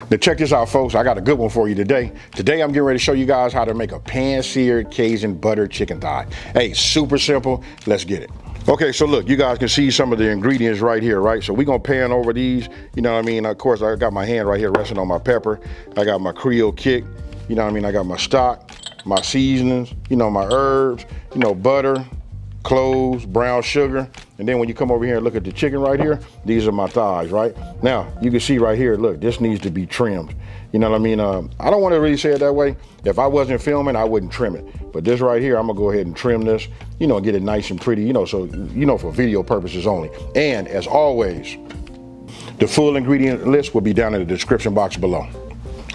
Now check this out, folks. I got a good one for you today. Today I'm getting ready to show you guys how to make a pan-seared Cajun butter chicken thigh. Hey, super simple. Let's get it. Okay, so look, you guys can see some of the ingredients right here, right? So we're gonna pan over these, you know what I mean? Of course, I got my hand right here resting on my pepper. I got my Creole kick, you know what I mean? I got my stock, my seasonings, you know, my herbs, you know, butter, cloves, brown sugar. And then when you come over here and look at the chicken right here, these are my thighs, right? Now, you can see right here, look, this needs to be trimmed. You know what I mean? I don't want to really say it that way. If I wasn't filming, I wouldn't trim it. But this right here, I'm gonna go ahead and trim this, you know, get it nice and pretty, you know, so, you know, for video purposes only. And as always, the full ingredient list will be down in the description box below.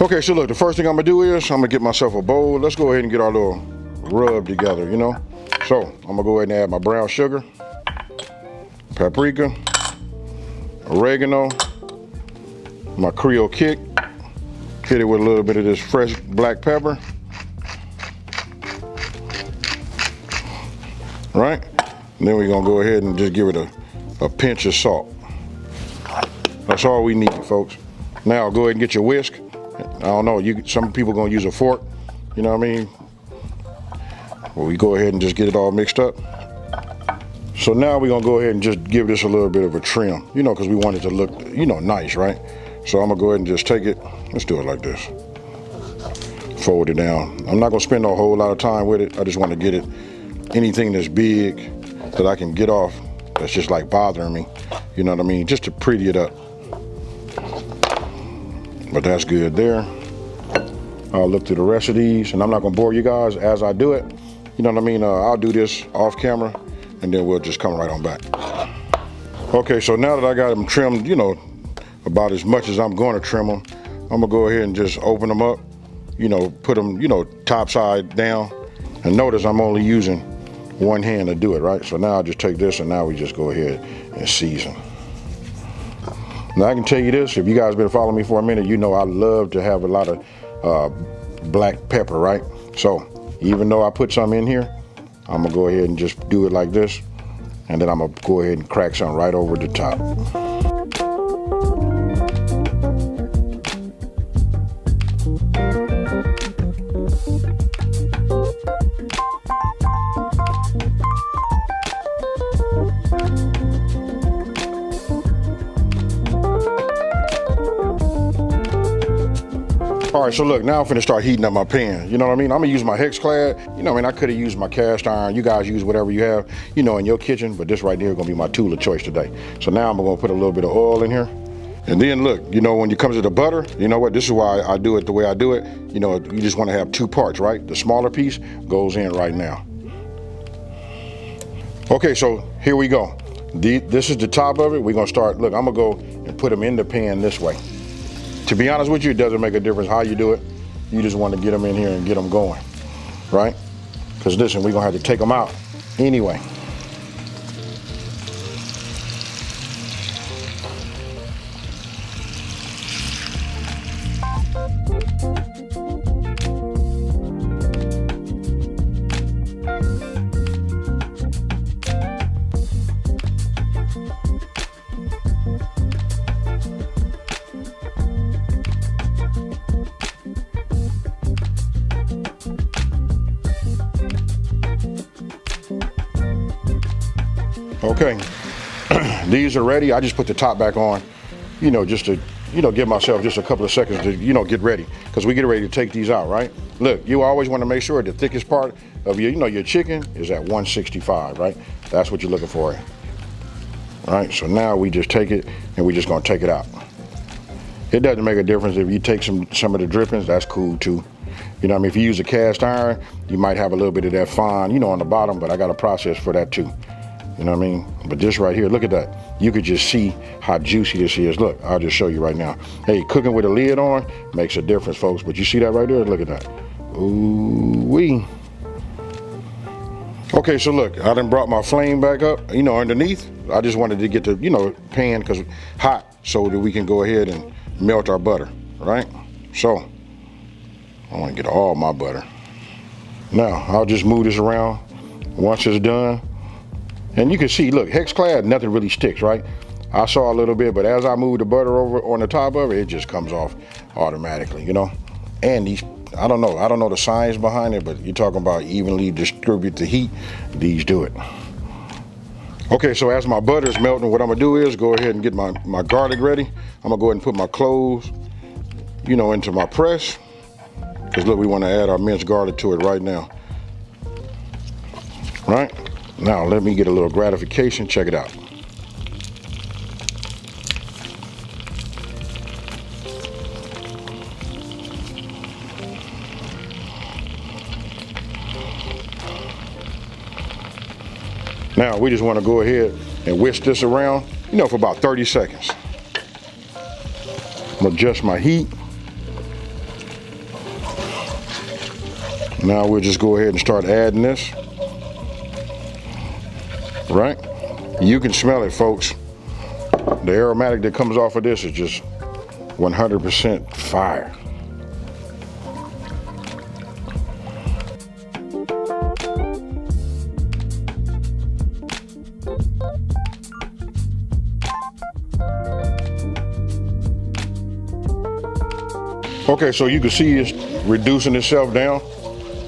Okay, so look, the first thing I'm gonna do is I'm gonna get myself a bowl. Let's go ahead and get our little rub together, you know? So I'm gonna go ahead and add my brown sugar, paprika, oregano, my Creole kick, hit it with a little bit of this fresh black pepper, right? And then we're gonna go ahead and just give it a pinch of salt. That's all we need, folks. Now go ahead and get your whisk. I don't know, some people gonna use a fork, you know what I mean? Well, we go ahead and just get it all mixed up. So now we're gonna go ahead and just give this a little bit of a trim, you know, because we want it to look, you know, nice, right? So I'm gonna go ahead and just take it, let's do it like this. Fold it down. I'm not gonna spend a whole lot of time with it. I just wanna get it, anything that's big that I can get off, that's just like bothering me, you know what I mean? Just to pretty it up. But that's good there. I'll look through the rest of these, and I'm not gonna bore you guys as I do it. You know what I mean? I'll do this off camera, and then we'll just come right on back. Okay, so now that I got them trimmed, you know, about as much as I'm gonna trim them, I'm gonna go ahead and just open them up, you know, put them, you know, top side down. And notice I'm only using one hand to do it, right? So now I just take this, and now we just go ahead and season. Now I can tell you this, if you guys been following me for a minute, you know I love to have a lot of black pepper, right? So even though I put some in here, I'm gonna go ahead and just do it like this, and then I'm gonna go ahead and crack some right over the top. All right, so look, now I'm finna start heating up my pan. You know what I mean? I'm gonna use my hex clad. You know what I mean? I could have used my cast iron. You guys use whatever you have, you know, in your kitchen, but this right there is gonna be my tool of choice today. So now I'm gonna put a little bit of oil in here. And then look, you know, when it comes to the butter, you know what? This is why I do it the way I do it. You know, you just wanna have two parts, right? The smaller piece goes in right now. Okay, so here we go. This is the top of it. We're gonna start, look, I'm gonna go and put them in the pan this way. To be honest with you, it doesn't make a difference how you do it. You just want to get them in here and get them going, right? Because listen, we're gonna have to take them out anyway. Okay, these are ready. I just put the top back on, you know, just to, you know, give myself just a couple of seconds to, you know, get ready, because we get ready to take these out, right? Look, you always want to make sure the thickest part of your, you know, your chicken is at 165, right? That's what you're looking for. All right, so now we just take it and we're just gonna take it out. It doesn't make a difference if you take some of the drippings, that's cool too. You know what I mean? If you use a cast iron, you might have a little bit of that fine, you know, on the bottom, but I got a process for that too. You know what I mean? But this right here, look at that. You could just see how juicy this is. Look, I'll just show you right now. Hey, cooking with a lid on makes a difference, folks. But you see that right there? Look at that. Ooh-wee. Okay, so look, I done brought my flame back up, you know, underneath. I just wanted to get the, you know, pan because hot so that we can go ahead and melt our butter, right? So, I want to get all my butter. Now, I'll just move this around once it's done. And you can see, look, hex clad, nothing really sticks, right? I saw a little bit, but as I move the butter over on the top of it, it just comes off automatically, you know. And these, I don't know the science behind it, but you're talking about evenly distribute the heat. These do it. Okay, so as my butter is melting, what I'm gonna do is go ahead and get my garlic ready. I'm gonna go ahead and put my cloves, you know, into my press. Because look, we wanna add our minced garlic to it right now. Right? Now, let me get a little gratification. Check it out. Now, we just want to go ahead and whisk this around, you know, for about 30 seconds. I'm gonna adjust my heat. Now we'll just go ahead and start adding this. Right? You can smell it, folks. The aromatic that comes off of this is just 100% fire. Okay, so you can see it's reducing itself down.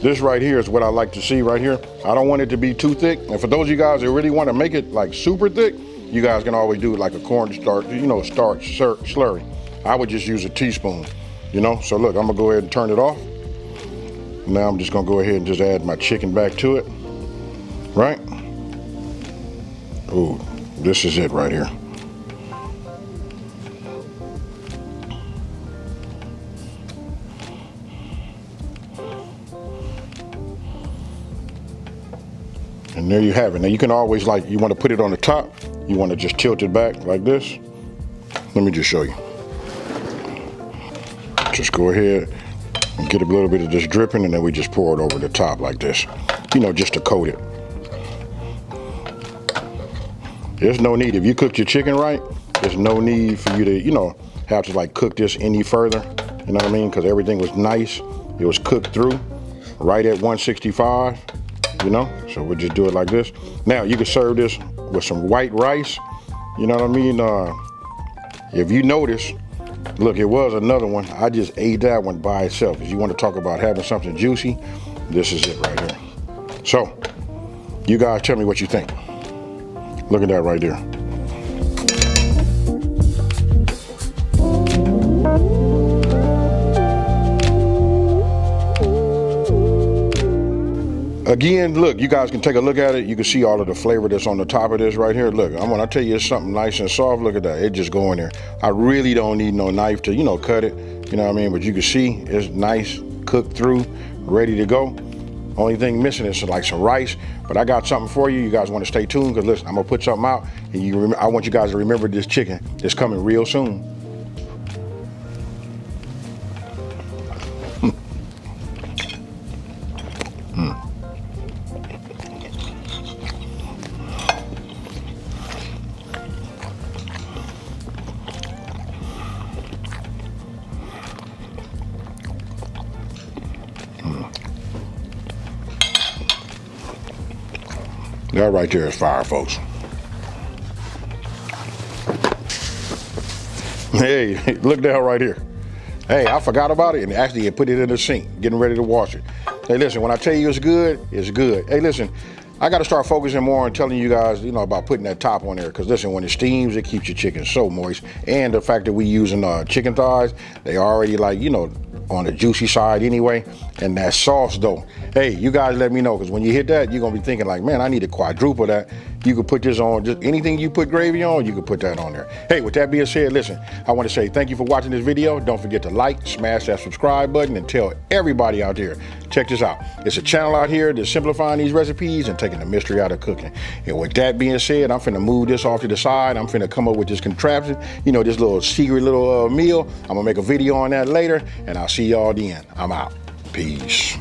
This right here is what I like to see right here. I don't want it to be too thick. And for those of you guys that really want to make it like super thick, you guys can always do it like a cornstarch, you know, starch slurry. I would just use a teaspoon, you know. So look, I'm gonna go ahead and turn it off. Now I'm just gonna go ahead and just add my chicken back to it, right? Ooh, this is it right here. And there you have it. Now you can always, like, you want to put it on the top, you want to just tilt it back like this. Let me just show you. Just go ahead and get a little bit of this dripping, and then we just pour it over the top like this, you know, just to coat it. There's no need, if you cooked your chicken right, there's no need for you to, you know, have to like cook this any further, you know what I mean? Because everything was nice, it was cooked through, right at 165. You know, so we'll just do it like this. Now you can serve this with some white rice, you know what I mean? If you notice, look, it was another one. I just ate that one by itself. If you want to talk about having something juicy, this is it right here. So, you guys tell me what you think. Look at that right there. Again, look, you guys can take a look at it. You can see all of the flavor that's on the top of this right here. Look, when I tell you it's something nice and soft, look at that. It just go in there. I really don't need no knife to, you know, cut it. You know what I mean? But you can see it's nice, cooked through, ready to go. Only thing missing is like some rice. But I got something for you. You guys want to stay tuned, because listen, I'm gonna put something out, and I want you guys to remember this chicken that's coming real soon. That right there is fire, folks. Hey, look down right here. Hey, I forgot about it, and actually I put it in the sink, getting ready to wash it. Hey, listen, when I tell you it's good, it's good. Hey, listen, I got to start focusing more on telling you guys, you know, about putting that top on there, because listen, when it steams, it keeps your chicken so moist. And the fact that we using chicken thighs, they already, like, you know, on the juicy side anyway. And that sauce though, hey, you guys let me know, because when you hit that, you're gonna be thinking like, man, I need to quadruple that. You could put this on, just anything you put gravy on, you could put that on there. Hey, with that being said, listen, I want to say thank you for watching this video. Don't forget to like, smash that subscribe button, and tell everybody out there, check this out. It's a channel out here that's simplifying these recipes and taking the mystery out of cooking. And with that being said, I'm finna move this off to the side. I'm finna come up with this contraption, you know, this little secret little meal. I'm gonna make a video on that later, and I'll see y'all then. I'm out. Peace.